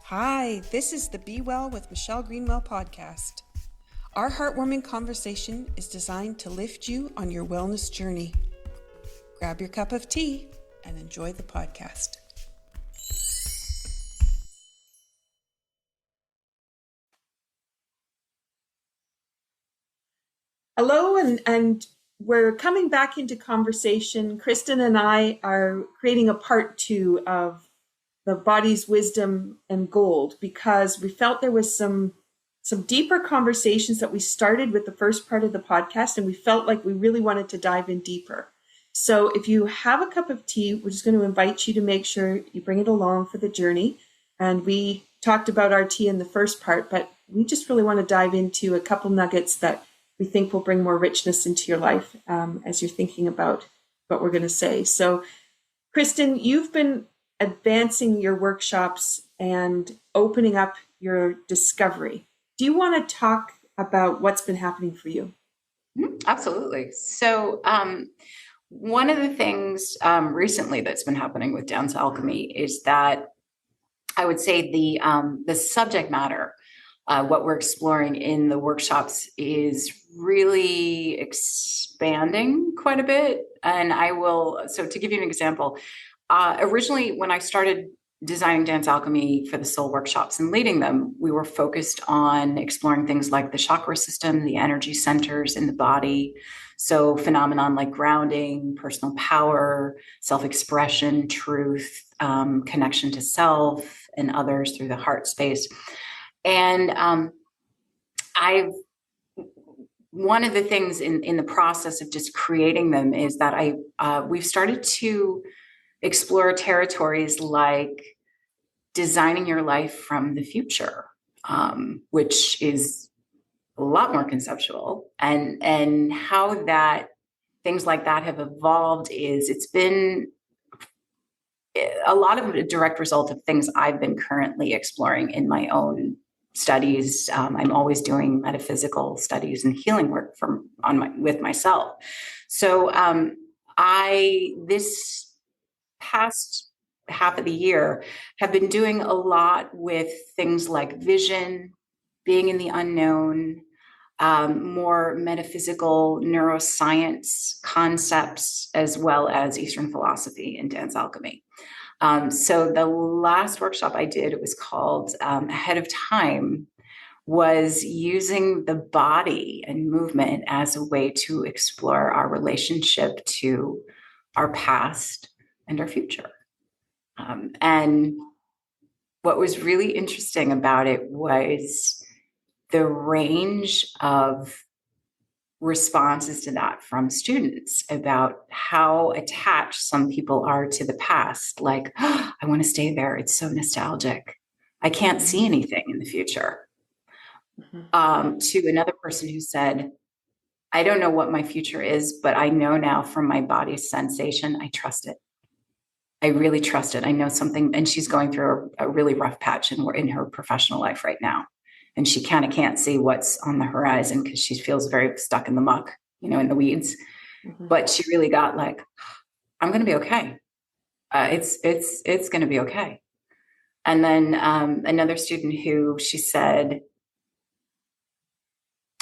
Hi, this is the Be Well with Michelle Greenwell podcast. Our heartwarming conversation is designed to lift you on your wellness journey. Grab your cup of tea and enjoy the podcast. Hello, and we're coming back into conversation. Kristen and I are creating a part 2 of the body's wisdom and gold because we felt there was some deeper conversations that we started with the first part of the podcast, and we felt like we really wanted to dive in deeper. So if you have a cup of tea, we're just going to invite you to make sure you bring it along for the journey. And we talked about our tea in the first part, but we just really want to dive into a couple nuggets that we think will bring more richness into your life as you're thinking about what we're going to say. So, Kristen, you've been advancing your workshops and opening up your discovery. Do you want to talk about what's been happening for you? Absolutely. So one of the things recently that's been happening with Dance Alchemy is that I would say the subject matter, what we're exploring in the workshops is really expanding quite a bit. And so to give you an example, originally when I started designing Dance Alchemy for the soul workshops and leading them, we were focused on exploring things like the chakra system, the energy centers in the body. So phenomenon like grounding, personal power, self-expression, truth, connection to self and others through the heart space. And one of the things in the process of just creating them is that we've started to explore territories like designing your life from the future, which is a lot more conceptual, and how that things like that have evolved is it's been a lot of a direct result of things I've been currently exploring in my own studies. I'm always doing metaphysical studies and healing work with myself. So this past half of the year have been doing a lot with things like vision, being in the unknown, more metaphysical neuroscience concepts, as well as Eastern philosophy and Dance Alchemy. So the last workshop I did, it was called Ahead of Time, was using the body and movement as a way to explore our relationship to our past and our future. And what was really interesting about it was the range of responses to that from students about how attached some people are to the past. Like, oh, I want to stay there. It's so nostalgic. I can't see anything in the future. To another person who said, I don't know what my future is, but I know now from my body's sensation, I trust it. I really trust it. I know something, and she's going through a really rough patch in her professional life right now. And she kind of can't see what's on the horizon because she feels very stuck in the muck, in the weeds. Mm-hmm. But she really got like, I'm going to be okay. It's going to be okay. And then another student who she said,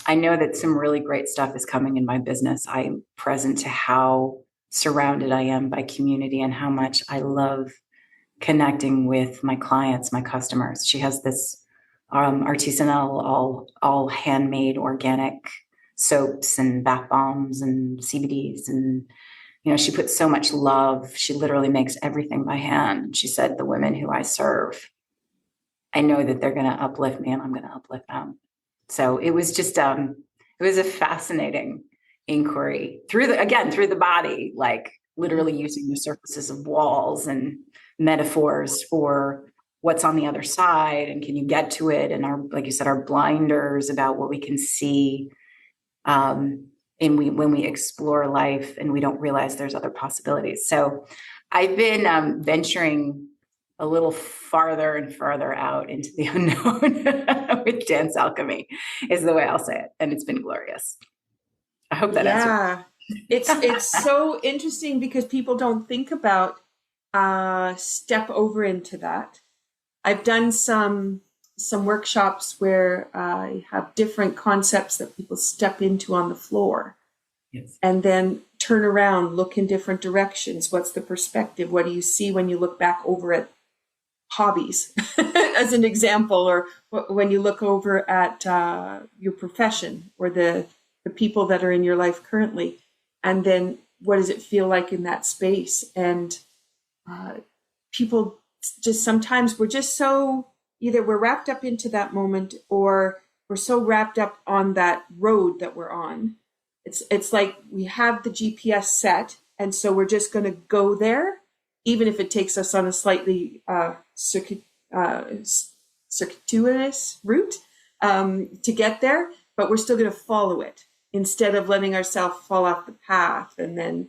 I know that some really great stuff is coming in my business. I'm present to how surrounded I am by community and how much I love connecting with my clients, my customers. She has this artisanal, all handmade organic soaps and bath bombs and CBDs. And, she puts so much love. She literally makes everything by hand. She said, the women who I serve, I know that they're going to uplift me and I'm going to uplift them. So it was just, it was a fascinating inquiry through the body, like literally using the surfaces of walls and metaphors for what's on the other side and can you get to it, and like you said, our blinders about what we can see when we explore life and we don't realize there's other possibilities. So I've been venturing a little farther and farther out into the unknown with Dance Alchemy is the way I'll say it, and it's been glorious. I hope that answers. It's so interesting because people don't think about step over into that. I've done some workshops where I have different concepts that people step into on the floor. Yes. And then turn around, look in different directions. What's the perspective? What do you see when you look back over at hobbies, as an example, or when you look over at your profession or the people that are in your life currently? And then what does it feel like in that space? And people just sometimes we're just so either we're wrapped up into that moment or we're so wrapped up on that road that we're on. It's like we have the GPS set, and so we're just going to go there, even if it takes us on a slightly circuitous route to get there, but we're still going to follow it instead of letting ourselves fall off the path and then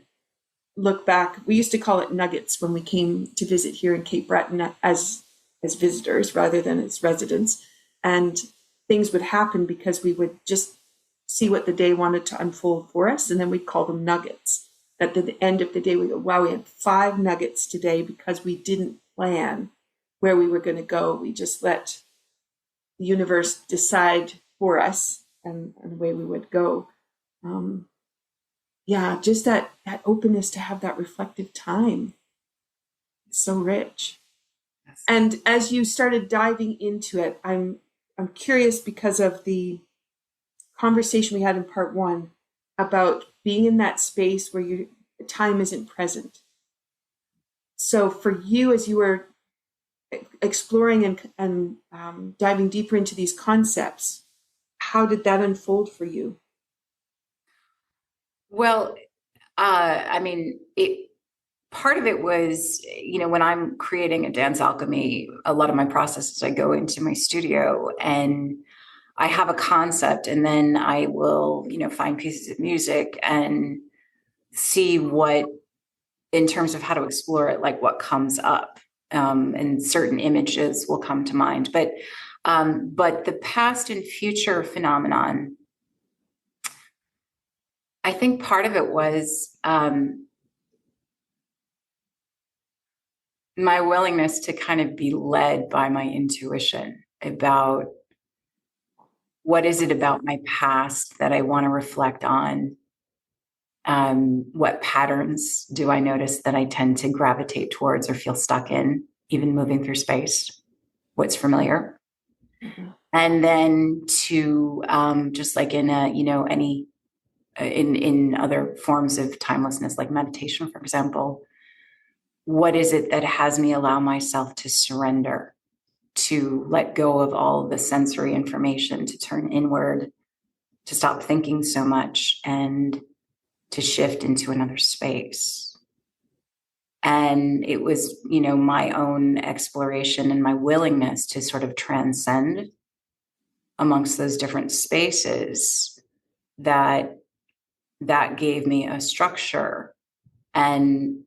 look back. We used to call it nuggets when we came to visit here in Cape Breton as visitors rather than as residents, and things would happen because we would just see what the day wanted to unfold for us, and then we'd call them nuggets. At the end of the day, we go, wow, we had 5 nuggets today because we didn't plan where we were going to go. We just let the universe decide for us and the way we would go. Just that openness to have that reflective time. It's so rich. Yes. And as you started diving into it, I'm curious because of the conversation we had in part 1 about being in that space where your time isn't present. So for you, as you were exploring and diving deeper into these concepts, how did that unfold for you? Well, part of it was, when I'm creating a Dance Alchemy, a lot of my processes, I go into my studio and I have a concept, and then I will, find pieces of music and see what, in terms of how to explore it, like what comes up, and certain images will come to mind. But the past and future phenomenon, I think part of it was my willingness to kind of be led by my intuition about what is it about my past that I want to reflect on. What patterns do I notice that I tend to gravitate towards or feel stuck in, even moving through space? What's familiar? Mm-hmm. And then to just like in in other forms of timelessness, like meditation, for example, what is it that has me allow myself to surrender, to let go of all of the sensory information, to turn inward, to stop thinking so much, and to shift into another space? And it was, my own exploration and my willingness to sort of transcend amongst those different spaces that gave me a structure. And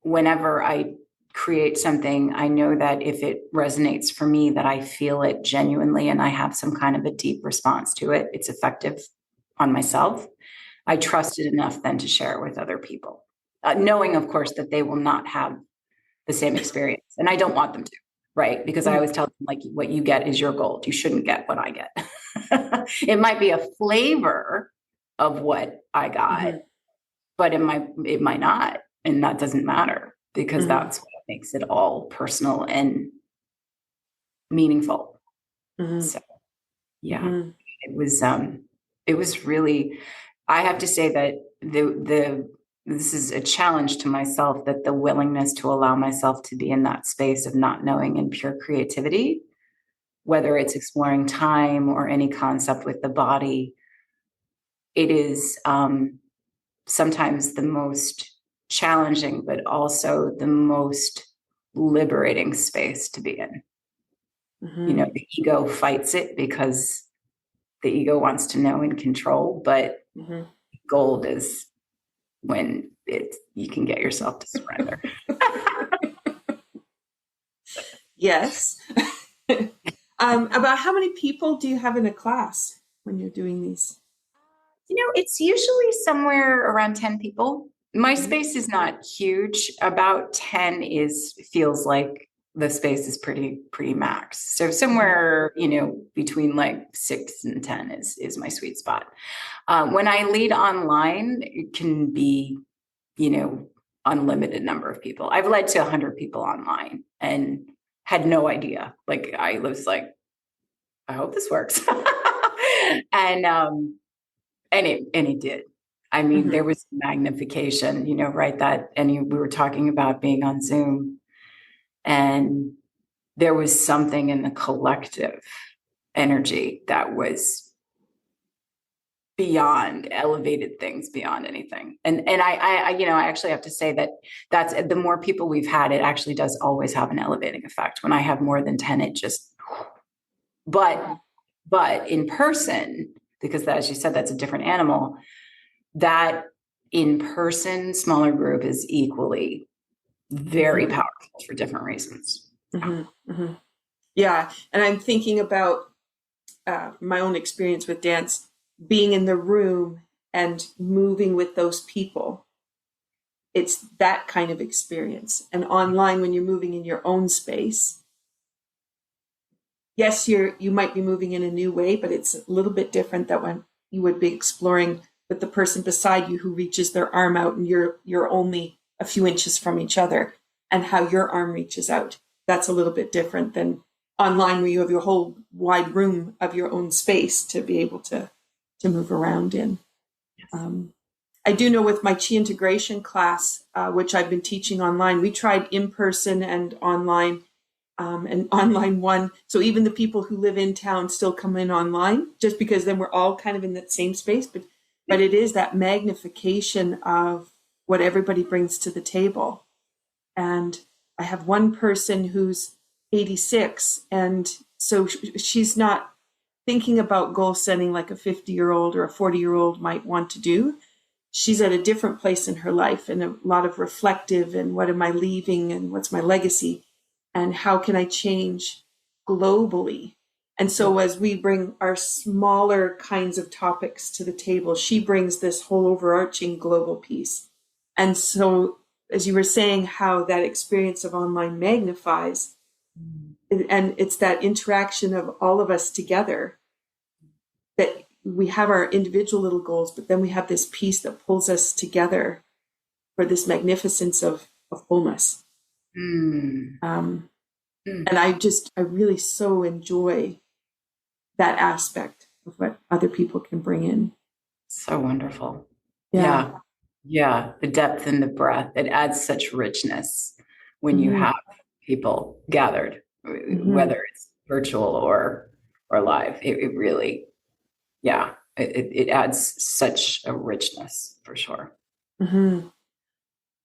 whenever I create something, I know that if it resonates for me, that I feel it genuinely and I have some kind of a deep response to it, it's effective on myself. I trust it enough then to share it with other people, knowing, of course, that they will not have the same experience. And I don't want them to, right? Because I always tell them, like, what you get is your gold. You shouldn't get what I get. It might be a flavor of what I got, mm-hmm. but it might not. And that doesn't matter, because mm-hmm. that's what makes it all personal and meaningful. Mm-hmm. So, yeah, mm-hmm. It was really, I have to say that this is a challenge to myself, that the willingness to allow myself to be in that space of not knowing and pure creativity, whether it's exploring time or any concept with the body, it is sometimes the most challenging, but also the most liberating space to be in. Mm-hmm. The ego fights it because the ego wants to know and control, but mm-hmm. gold is when you can get yourself to surrender. Yes. About how many people do you have in a class when you're doing these? It's usually somewhere around 10 people. My space is not huge. About 10 feels like the space is pretty max. So somewhere, between like 6 and 10 is my sweet spot. When I lead online, it can be, unlimited number of people. I've led to 100 people online and had no idea. Like I was like, I hope this works. and it did. I mean, there was magnification, right? We were talking about being on Zoom, and there was something in the collective energy that was beyond elevated things, beyond anything. And I actually have to say that's the more people we've had, it actually does always have an elevating effect. When I have more than 10, it just, but in person, because as you said, that's a different animal, that in-person smaller group is equally very powerful for different reasons. Yeah. And I'm thinking about my own experience with dance, being in the room and moving with those people. It's that kind of experience. And online, when you're moving in your own space, yes, you might be moving in a new way, but it's a little bit different than when you would be exploring with the person beside you who reaches their arm out and you're only a few inches from each other, and how your arm reaches out. That's a little bit different than online, where you have your whole wide room of your own space to be able to move around in. Yes. I do know with my Chi integration class, which I've been teaching online, we tried in person and online won. So even the people who live in town still come in online, just because then we're all kind of in that same space. But it is that magnification of what everybody brings to the table. And I have one person who's 86, and so she's not thinking about goal setting like a 50-year-old or a 40-year-old might want to do. She's at a different place in her life, and a lot of reflective, and what am I leaving, and what's my legacy, and how can I change globally? And so as we bring our smaller kinds of topics to the table, she brings this whole overarching global piece. And so, as you were saying, how that experience of online magnifies, and it's that interaction of all of us together, that we have our individual little goals, but then we have this piece that pulls us together for this magnificence of wholeness. And I really so enjoy that aspect of what other people can bring in. So wonderful. Yeah. The depth and the breadth, it adds such richness when you have people gathered, whether it's virtual or live. It really, it adds such a richness for sure.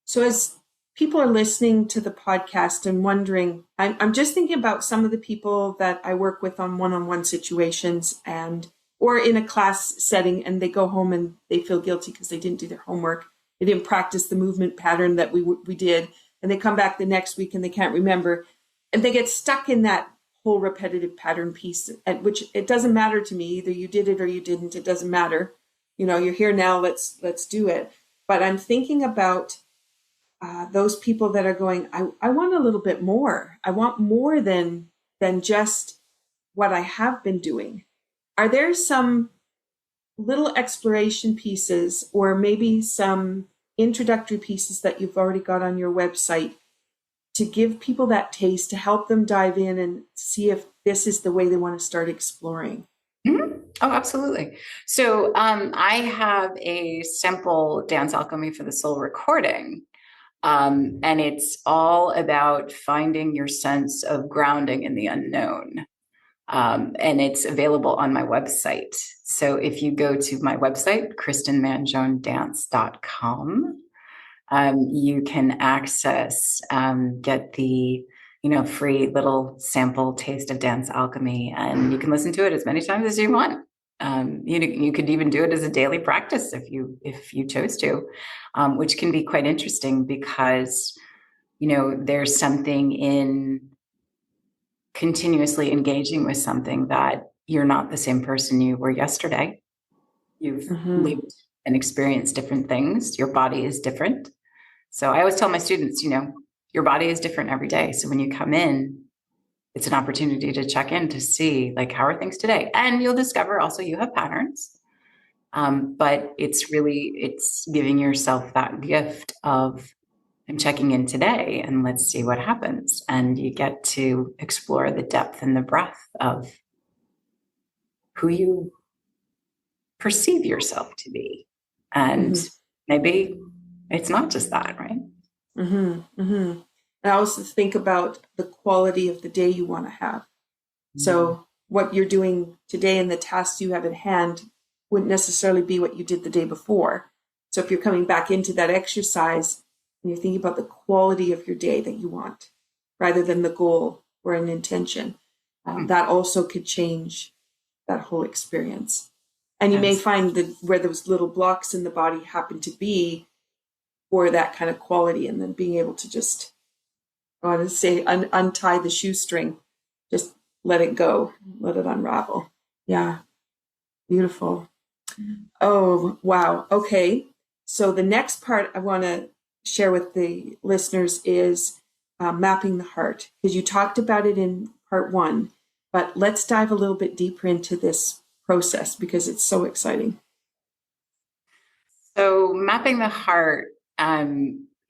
So as people are listening to the podcast and wondering, I'm just thinking about some of the people that I work with on one-on-one situations or in a class setting, and they go home and they feel guilty because they didn't do their homework. They didn't practice the movement pattern that we did. And they come back the next week and they can't remember. And they get stuck in that whole repetitive pattern piece, at which it doesn't matter to me. Either you did it or you didn't. It doesn't matter. You're here now. Let's do it. But I'm thinking about those people that are going, I want a little bit more. I want more than just what I have been doing. Are there some little exploration pieces, or maybe some introductory pieces that you've already got on your website to give people that taste, to help them dive in and see if this is the way they want to start exploring? Oh, absolutely. So I have a simple Dance Alchemy for the Soul recording. And it's all about finding your sense of grounding in the unknown. And it's available on my website. So if you go to my website, KristenMangioneDance.com, you can access, get the, free little sample taste of Dance Alchemy, and you can listen to it as many times as you want. You could even do it as a daily practice if you chose to, which can be quite interesting because, there's something in continuously engaging with something that you're not the same person you were yesterday. You've lived and experienced different things. Your body is different. So I always tell my students, your body is different every day. So when you come in, it's an opportunity to check in to see, like, how are things today? And you'll discover also you have patterns. But it's giving yourself that gift of, I'm checking in today and let's see what happens. And you get to explore the depth and the breadth of who you perceive yourself to be. And maybe it's not just that, right? I also think about the quality of the day you want to have. So what you're doing today and the tasks you have at hand wouldn't necessarily be what you did the day before. So if you're coming back into that exercise and you're thinking about the quality of your day that you want, rather than the goal or an intention, that also could change that whole experience. And you may find that where those little blocks in the body happen to be for that kind of quality, and then being able to just, I want to say, untie the shoestring, just let it go, let it unravel. Yeah. Beautiful. Oh, wow. Okay. So the next part I want to share with the listeners is mapping the heart, because you talked about it in part one, but let's dive a little bit deeper into this process because it's so exciting. So mapping the heart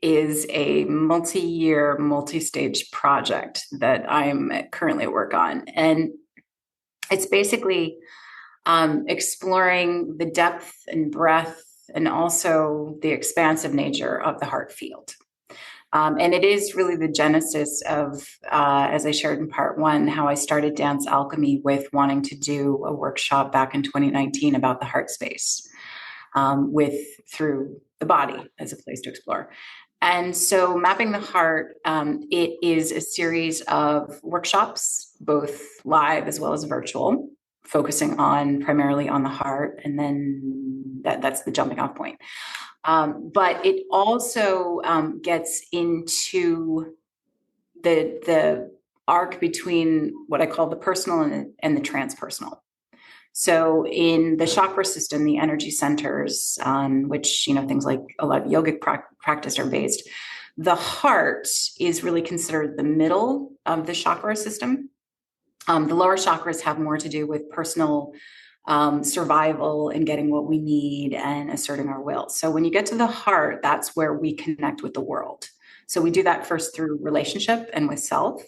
is a multi-year, multi-stage project that I'm currently at work on. And it's basically exploring the depth and breadth and also the expansive nature of the heart field. And it is really the genesis of, as I shared in part one, how I started Dance Alchemy with wanting to do a workshop back in 2019 about the heart space, through the body as a place to explore. And so mapping the heart, it is a series of workshops, both live as well as virtual, focusing primarily on the heart. And then that's the jumping off point. But it also gets into the arc between what I call the personal and the transpersonal. So in the chakra system, the energy centers on which, things like a lot of yogic practice are based, the heart is really considered the middle of the chakra system. The lower chakras have more to do with personal survival and getting what we need and asserting our will. So when you get to the heart, that's where we connect with the world. So we do that first through relationship and with self.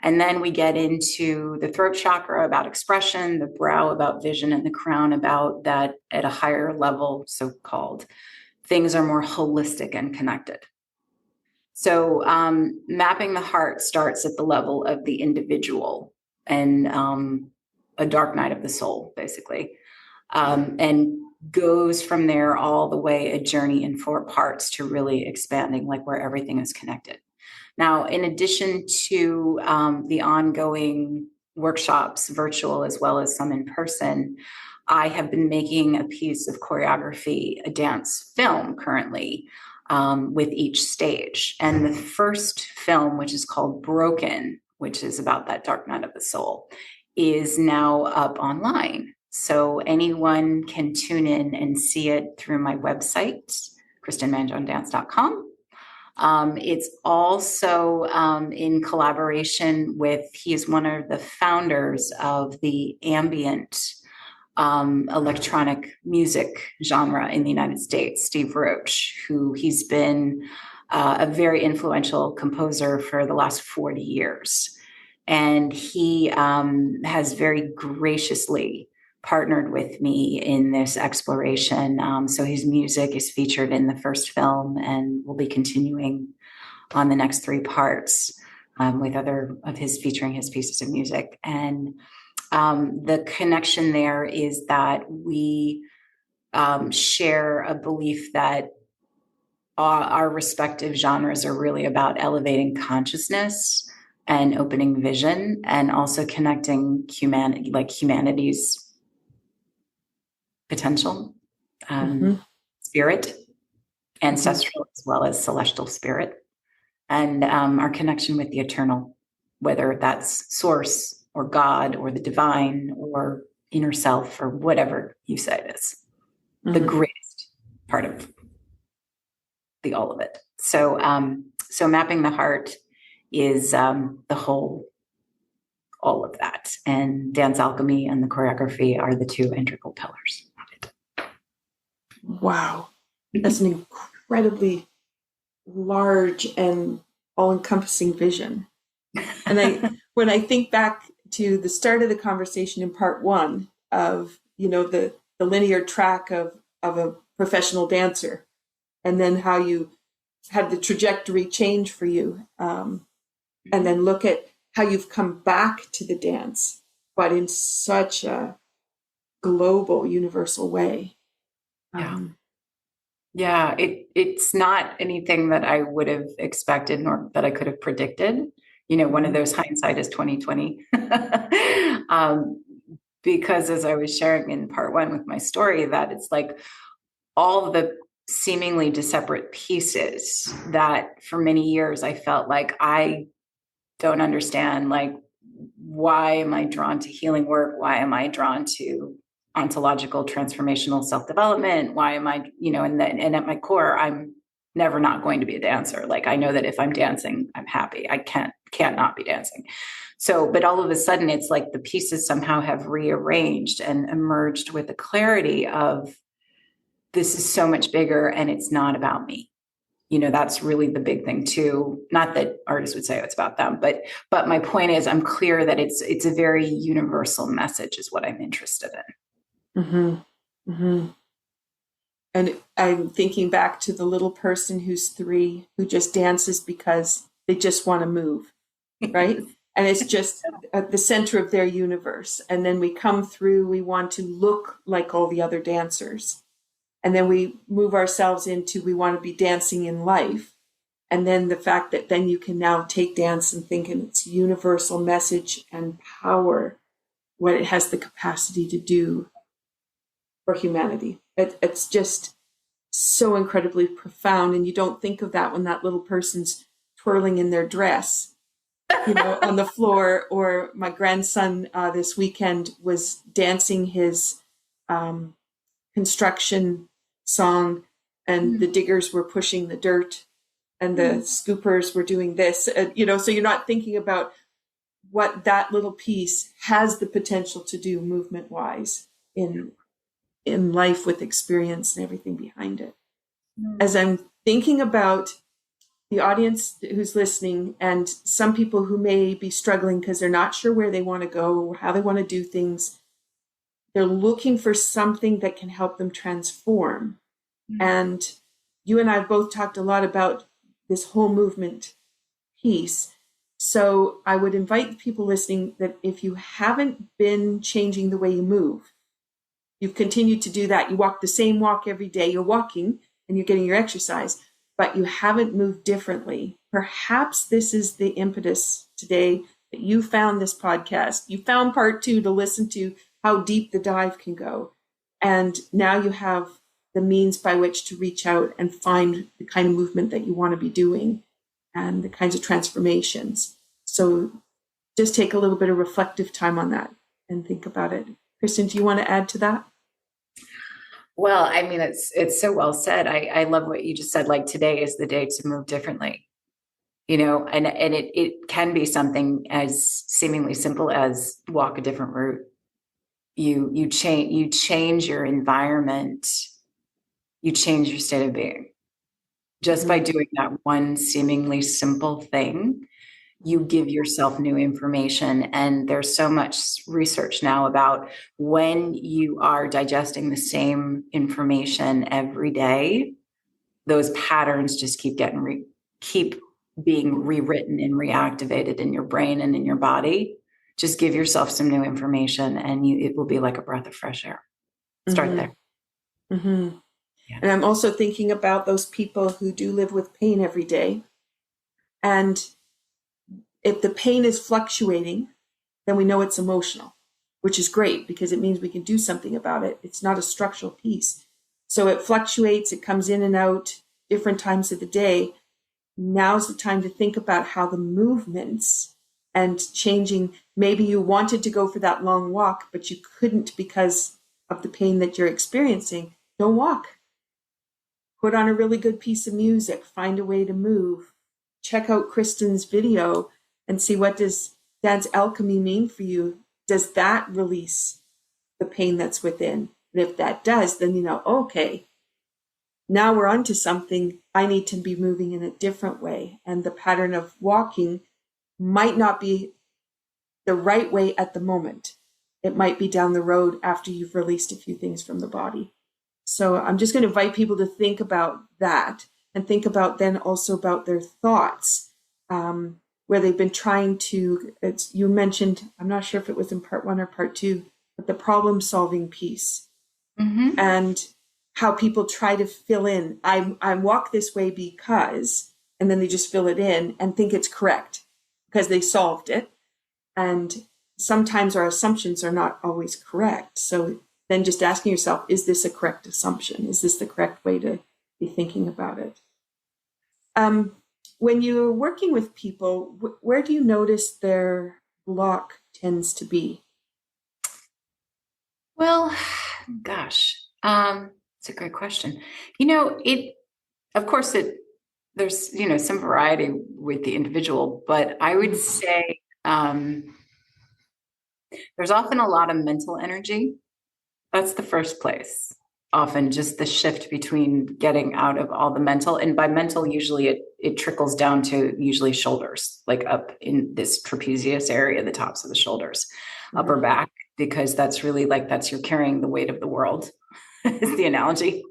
And then we get into the throat chakra about expression, the brow about vision, and the crown about that at a higher level, so-called. Things are more holistic and connected. So mapping the heart starts at the level of the individual and a dark night of the soul, basically, and goes from there all the way, a journey in 4 parts to really expanding, like where everything is connected. Now, in addition to the ongoing workshops, virtual as well as some in person, I have been making a piece of choreography, a dance film currently, with each stage. And the first film, which is called Broken, which is about that dark night of the soul, is now up online. So anyone can tune in and see it through my website, KristenMangioneDance.com. It's also in collaboration with, he is one of the founders of the ambient electronic music genre in the United States, Steve Roach, who he's been a very influential composer for the last 40 years. And he has very graciously partnered with me in this exploration. So his music is featured in the first film and will be continuing on the next 3 parts, with other of his featuring his pieces of music. And the connection there is that we share a belief that our respective genres are really about elevating consciousness and opening vision, and also connecting humanity, like humanity's potential, spirit, ancestral as well as celestial spirit, and our connection with the eternal, whether that's source or God or the divine or inner self or whatever you say it is, the greatest part of the all of it. So So mapping the heart is all of that. And dance alchemy and the choreography are the two integral pillars of it. Wow. That's an incredibly large and all-encompassing vision. And when I think back to the start of the conversation in part one of, the linear track of a professional dancer, and then how you had the trajectory change for you, and then look at how you've come back to the dance, but in such a global, universal way. Yeah, it's not anything that I would have expected nor that I could have predicted. One of those hindsight is 2020. Because as I was sharing in part one with my story, that it's like all the seemingly separate pieces that for many years I felt like I don't understand, like, why am I drawn to healing work? Why am I drawn to ontological transformational self-development? Why am I, and at my core, I'm never not going to be a dancer. Like, I know that if I'm dancing, I'm happy. I can't not be dancing. So, but all of a sudden it's like the pieces somehow have rearranged and emerged with a clarity of, this is so much bigger and it's not about me. That's really the big thing too. Not that artists would say it's about them, but my point is, I'm clear that it's a very universal message is what I'm interested in. Mm-hmm. Mm-hmm. And I'm thinking back to the little person who's 3, who just dances because they just want to move, right? And it's just at the center of their universe. And then we come through, we want to look like all the other dancers. And then we move ourselves into, we want to be dancing in life. And then the fact that then you can now take dance and think in its universal message and power, what it has the capacity to do for humanity. It's just so incredibly profound. And you don't think of that when that little person's twirling in their dress, on the floor. Or my grandson this weekend was dancing his construction song, and the diggers were pushing the dirt and the scoopers were doing this, so you're not thinking about what that little piece has the potential to do movement wise in life, with experience and everything behind it. As I'm thinking about the audience who's listening, and some people who may be struggling because they're not sure where they want to go or how they want to do things, they're looking for something that can help them transform. And you and I have both talked a lot about this whole movement piece. So I would invite the people listening that if you haven't been changing the way you move, you've continued to do that. You walk the same walk every day. You're walking and you're getting your exercise, but you haven't moved differently. Perhaps this is the impetus today that you found this podcast. You found part 2 to listen to how deep the dive can go. And now you have the means by which to reach out and find the kind of movement that you want to be doing and the kinds of transformations. So just take a little bit of reflective time on that and think about it. Kristen, do you want to add to that? Well, I mean, it's so well said. I love what you just said. Like, today is the day to move differently, and it can be something as seemingly simple as walk a different route. You change your environment, you change your state of being. Just by doing that one seemingly simple thing, you give yourself new information. And there's so much research now about when you are digesting the same information every day, those patterns just keep being rewritten and reactivated in your brain and in your body. Just give yourself some new information and it will be like a breath of fresh air. Start there. Mm-hmm. Yeah. And I'm also thinking about those people who do live with pain every day. And if the pain is fluctuating, then we know it's emotional, which is great because it means we can do something about it. It's not a structural piece. So it fluctuates, it comes in and out different times of the day. Now's the time to think about how the movements and changing. Maybe you wanted to go for that long walk, but you couldn't because of the pain that you're experiencing. Don't walk. Put on a really good piece of music. Find a way to move. check out Kristen's video and see, what does Dance Alchemy mean for you? Does that release the pain that's within? And if that does, then okay, now we're onto something. I need to be moving in a different way. And the pattern of walking might not be the right way at the moment. It might be down the road after you've released a few things from the body. So I'm just going to invite people to think about that, and think about then also about their thoughts, where they've been trying to, you mentioned, I'm not sure if it was in part 1 or part 2, but the problem solving piece. Mm-hmm. And how people try to fill in, I walk this way because, and then they just fill it in and think it's correct because they solved it. And sometimes our assumptions are not always correct. So then just asking yourself, is this a correct assumption? Is this the correct way to be thinking about it? When you're working with people, where do you notice their block tends to be? Well, gosh, it's a great question. Of course, there's, some variety with the individual, but I would say there's often a lot of mental energy. That's the first place. Often just the shift between getting out of all the mental, and by mental, usually it trickles down to usually shoulders, like up in this trapezius area, the tops of the shoulders, upper back, because that's really that's you're carrying the weight of the world is the analogy.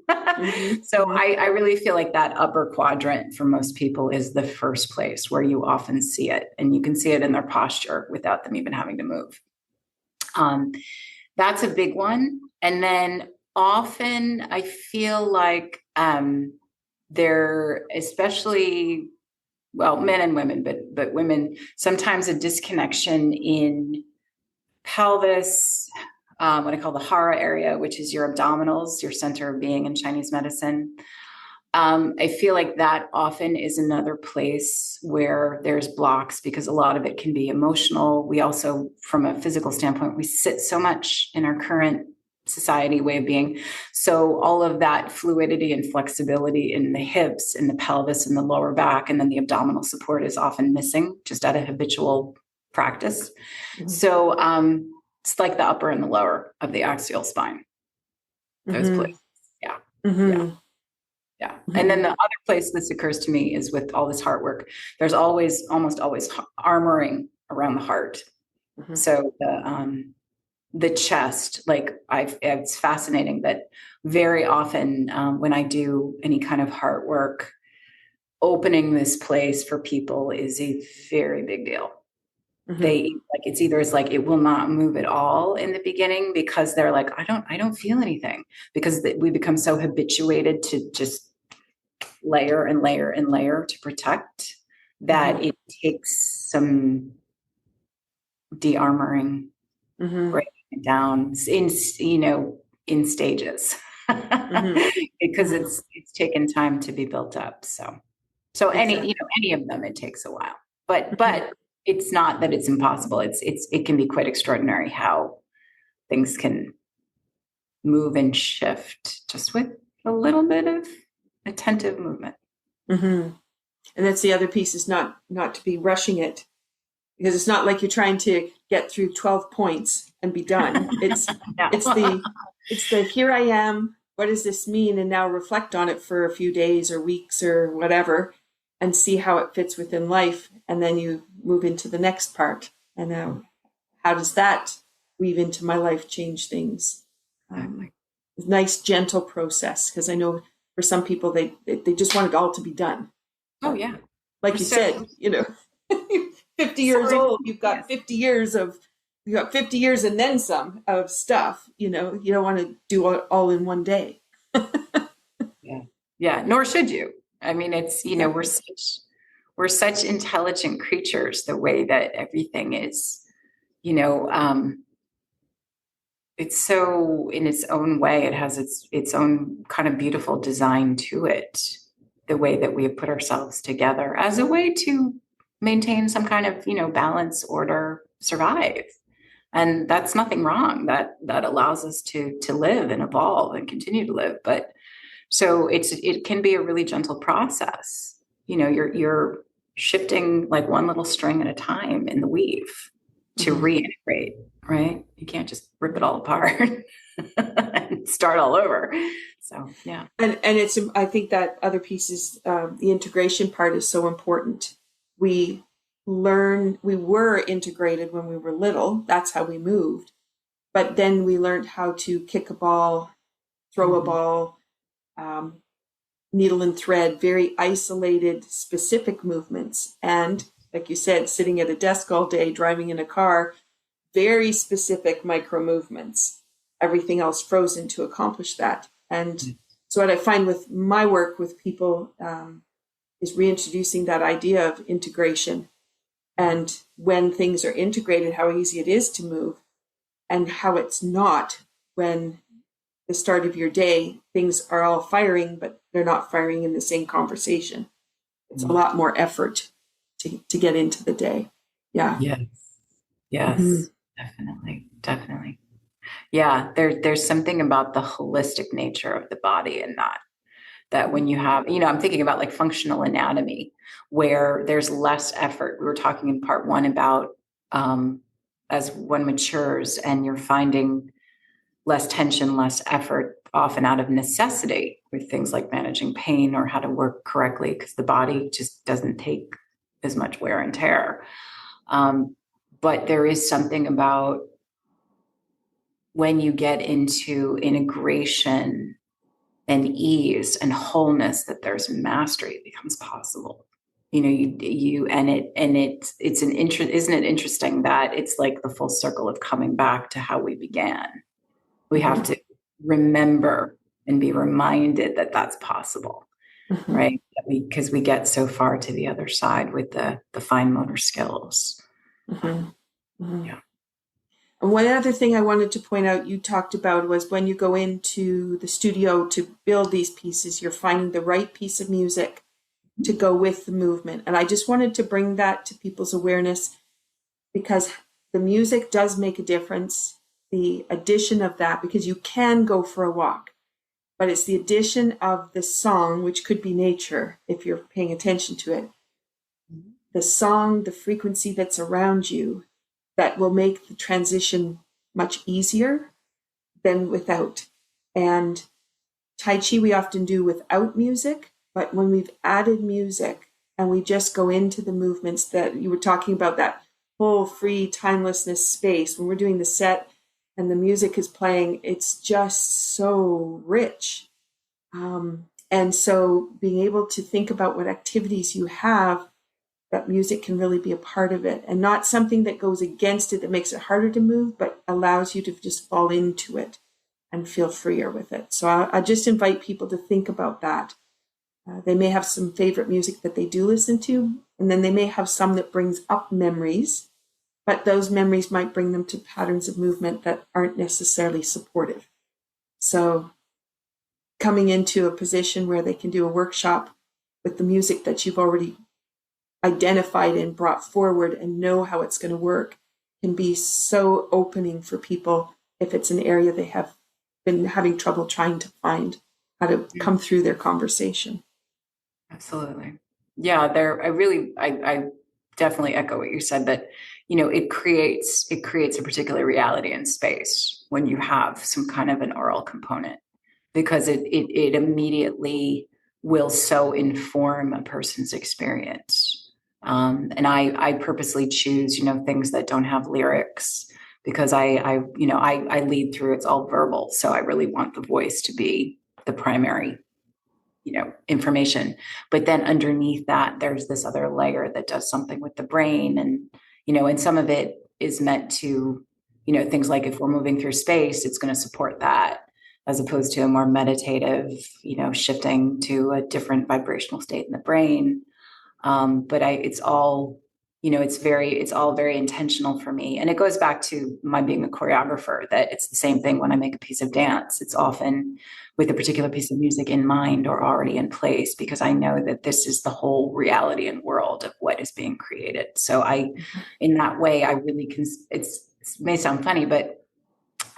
So I really feel like that upper quadrant for most people is the first place where you often see it, and you can see it in their posture without them even having to move. That's a big one. And then often I feel like they're especially, well, men and women, but women, sometimes a disconnection in pelvis, what I call the hara area, which is your abdominals, your center of being in Chinese medicine. I feel like that often is another place where there's blocks, because a lot of it can be emotional. We also, from a physical standpoint, we sit so much in our current society way of being. So all of that fluidity and flexibility in the hips and the pelvis and the lower back, and then the abdominal support is often missing just out of habitual practice. So it's like the upper and the lower of the axial spine, those places. Yeah. Yeah. Yeah. And then the other place this occurs to me is with all this heart work, there's almost always armoring around the heart. So the chest, it's fascinating that very often when I do any kind of heart work, opening this place for people is a very big deal. It will not move at all in the beginning, because they're like, I don't feel anything, because we become so habituated to just layer and layer and layer to protect that it takes some de-armoring, breaking it down in stages, because it's taken time to be built up. So any of them, it takes a while, but it's not that it's impossible. It can be quite extraordinary how things can move and shift just with a little bit of attentive movement. And that's the other piece, is not to be rushing it, because it's not like you're trying to get through 12 points and be done. It's the here I am, what does this mean? And now reflect on it for a few days or weeks or whatever, and see how it fits within life. And then you move into the next part. And now, how does that weave into my life, change things? Nice, gentle process. Because I know for some people, they just want it all to be done. Oh, yeah. Like you said, 50 years old, you've got 50 years and then some of stuff, you don't want to do it all in one day. Yeah. Nor should you. I mean, it's, we're such intelligent creatures, the way that everything is, it's so, in its own way, it has its own kind of beautiful design to it, the way that we have put ourselves together as a way to maintain some kind of, balance, order, survive. And that's nothing wrong. That allows us to live and evolve and continue to live. But so it can be a really gentle process. You're shifting like one little string at a time in the weave to reintegrate, right? You can't just rip it all apart and start all over. So, yeah. And it's, I think that other piece is the integration part is so important. We were integrated when we were little. That's how we moved. But then we learned how to kick a ball, throw a ball, needle and thread, very isolated, specific movements. And like you said, sitting at a desk all day, driving in a car, very specific micro movements. Everything else frozen to accomplish that. And so what I find with my work with people is reintroducing that idea of integration, and when things are integrated, how easy it is to move, and how it's not when the start of your day, things are all firing, but they're not firing in the same conversation. It's a lot more effort to get into the day. Yeah. Yes. Definitely. Yeah. There's something about the holistic nature of the body and that when you have, I'm thinking about like functional anatomy, where there's less effort. We were talking in part one about as one matures and you're finding less tension, less effort, often out of necessity with things like managing pain or how to work correctly, because the body just doesn't take as much wear and tear. But there is something about when you get into integration and ease and wholeness, that there's mastery, it becomes possible. Isn't it interesting that it's like the full circle of coming back to how we began? We have to remember and be reminded that that's possible, right? Because we get so far to the other side with the fine motor skills. Yeah. And one other thing I wanted to point out you talked about was when you go into the studio to build these pieces, you're finding the right piece of music to go with the movement. And I just wanted to bring that to people's awareness, because the music does make a difference. The addition of that, because you can go for a walk, but it's the addition of the song, which could be nature if you're paying attention to it. The song, the frequency that's around you, that will make the transition much easier than without. And Tai Chi we often do without music, but when we've added music and we just go into the movements that you were talking about, that whole free timelessness space, when we're doing the set and the music is playing, it's just so rich. And so being able to think about what activities you have, that music can really be a part of it, and not something that goes against it, that makes it harder to move, but allows you to just fall into it and feel freer with it. So I just invite people to think about that. They may have some favorite music that they do listen to, and then they may have some that brings up memories, but those memories might bring them to patterns of movement that aren't necessarily supportive. So coming into a position where they can do a workshop with the music that you've already identified and brought forward and know how it's going to work can be so opening for people if it's an area they have been having trouble trying to find how to come through their conversation. Absolutely. Yeah, I definitely echo what you said, that it creates a particular reality in space when you have some kind of an oral component, because it immediately will so inform a person's experience. And I purposely choose, things that don't have lyrics, because I lead through, it's all verbal. So I really want the voice to be the primary, information. But then underneath that, there's this other layer that does something with the brain. And some of it is meant to, things like if we're moving through space, it's going to support that, as opposed to a more meditative, shifting to a different vibrational state in the brain. But it's all, it's all very intentional for me. And it goes back to my being a choreographer, that it's the same thing when I make a piece of dance. It's often with a particular piece of music in mind or already in place, because I know that this is the whole reality and world of what is being created. So in that way, I really it may sound funny, but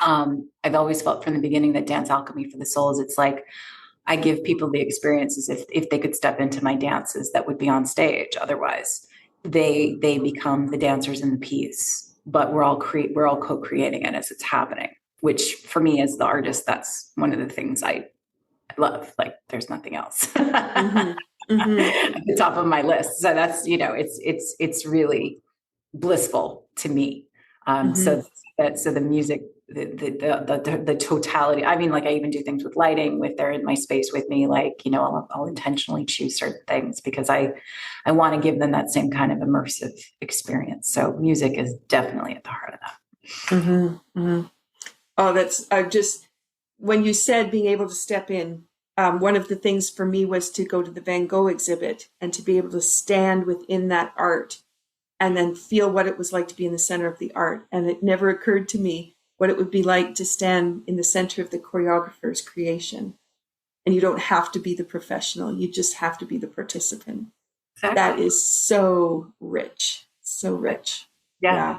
I've always felt from the beginning that Dance Alchemy for the Souls, it's like, I give people the experiences if they could step into my dances that would be on stage. Otherwise, they become the dancers in the piece, but we're all co-creating it as it's happening, which for me as the artist, that's one of the things I love. Like there's nothing else Mm-hmm. Mm-hmm. at the top of my list. So that's, it's really blissful to me. Mm-hmm. So the music, the totality. I mean, like I even do things with lighting, if they're in my space with me, like, I'll intentionally choose certain things because I want to give them that same kind of immersive experience. So music is definitely at the heart of that. Mm-hmm. Mm-hmm. Oh, that's when you said being able to step in, one of the things for me was to go to the Van Gogh exhibit and to be able to stand within that art and then feel what it was like to be in the center of the art. And it never occurred to me what it would be like to stand in the center of the choreographer's creation. And you don't have to be the professional. You just have to be the participant. Exactly. That is so rich. So rich. Yeah.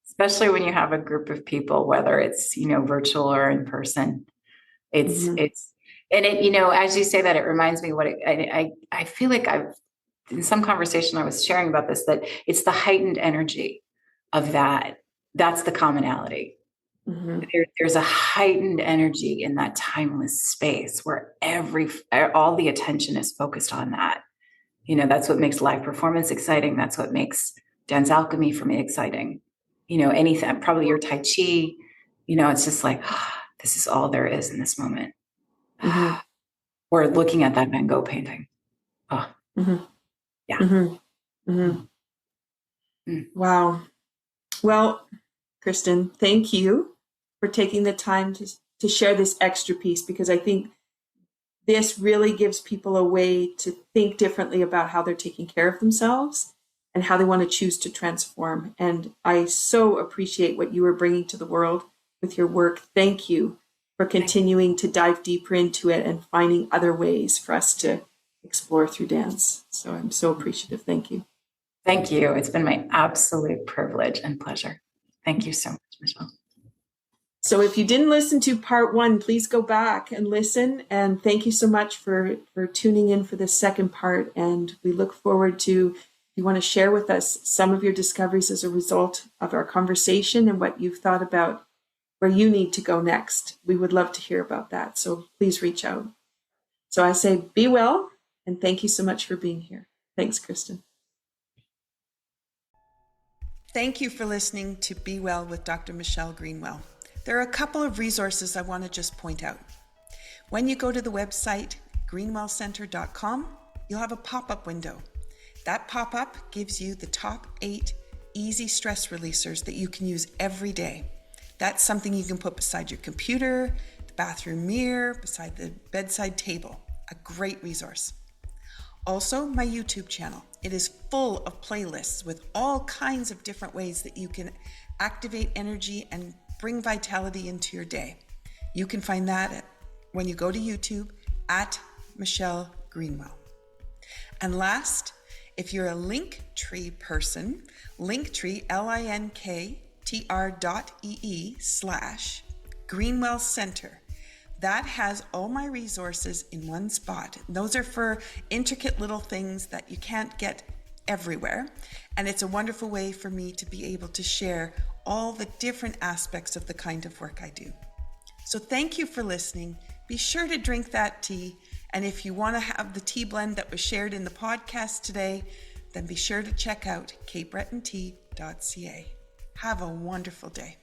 Especially when you have a group of people, whether it's, virtual or in person. It's, Mm-hmm. and it, as you say that, it reminds me I feel like in some conversation I was sharing about this, that it's the heightened energy of that. That's the commonality. Mm-hmm. There's a heightened energy in that timeless space where all the attention is focused on that. That's what makes live performance exciting. That's what makes Dance Alchemy for me exciting. Anything, probably your Tai Chi, it's just like, this is all there is in this moment. Mm-hmm. Or looking at that Van Gogh painting. Oh, Mm-hmm. yeah. Mm-hmm. Mm-hmm. Mm. Wow. Well, Kristen, thank you for taking the time to share this extra piece, because I think this really gives people a way to think differently about how they're taking care of themselves and how they want to choose to transform. And I so appreciate what you are bringing to the world with your work. Thank you for continuing to dive deeper into it and finding other ways for us to explore through dance. So I'm so appreciative. Thank you. Thank you. It's been my absolute privilege and pleasure. Thank you so much, Michelle. So if you didn't listen to part 1, please go back and listen. And thank you so much for tuning in for this second part. And we look forward to, if you want to share with us some of your discoveries as a result of our conversation and what you've thought about where you need to go next. We would love to hear about that. So please reach out. So I say be well, and thank you so much for being here. Thanks, Kristen. Thank you for listening to Be Well with Dr. Michelle Greenwell. There are a couple of resources I want to just point out. When you go to the website greenwellcenter.com, you'll have a pop-up window. That pop-up gives you the top 8 easy stress releasers that you can use every day. That's something you can put beside your computer, the bathroom mirror, beside the bedside table. A great resource. Also, my YouTube channel. It is full of playlists with all kinds of different ways that you can activate energy and bring vitality into your day. You can find that when you go to YouTube at Michelle Greenwell. And last, if you're a Linktree person, Linktree, linktr.ee/Greenwell Center. That has all my resources in one spot. Those are for intricate little things that you can't get everywhere. And it's a wonderful way for me to be able to share all the different aspects of the kind of work I do. So thank you for listening. Be sure to drink that tea. And if you want to have the tea blend that was shared in the podcast today, then be sure to check out capebretontea.ca. Have a wonderful day.